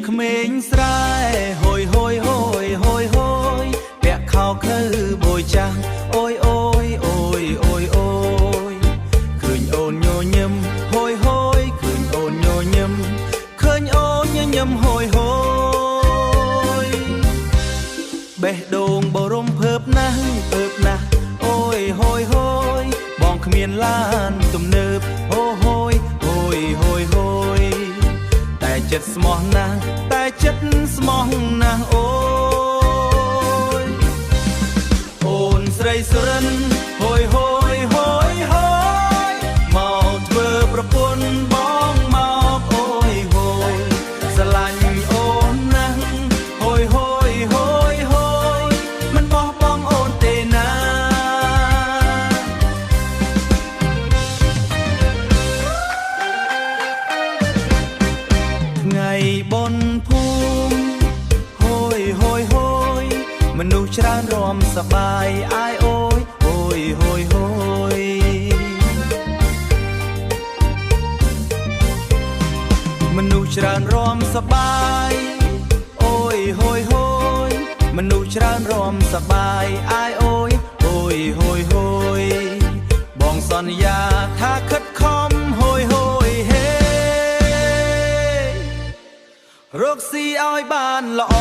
ក្មេងស្រែហួយហួយហួយហួយហួយពាក់ខោខើបួយចាស់អូយអូយអូយអូយអូយឃើញអូនញញឹមហួយហួយឃើញអូនញញឹមឃើញអូនញញឹមហួយហួយបេះដូងបរំភើបណាស់អូយហួយហួយបងគ្មានឡានទំនើបអូហួយហួយហួយហួយតែចិត្តស្មោះណាស់តែចិត្តស្មោះណាស់អូយអូនស្រីសុរិនហួយហួយហួយហួយមកធ្វើប្រពន្ធបងមកអូយហួយស្រឡាញ់អូនណាស់ហួយហួយហួយហួយមិនបោះបង់អូនទេណាថ្ងៃបុណ្យភូមិហួយហួយហួយមនុស្សច្រើនរំសប្បាយអាយអូយហួយហួយហួយមនុស្សច្រើនរំសប្បាយអូយហួយហួយមនុស្សច្រើនរំសប្បាយអាយអូយហួយហួយហួយបងសន្យាថាខិតខំហួយហួយហេរកស៊ីឲ្យបានល្អ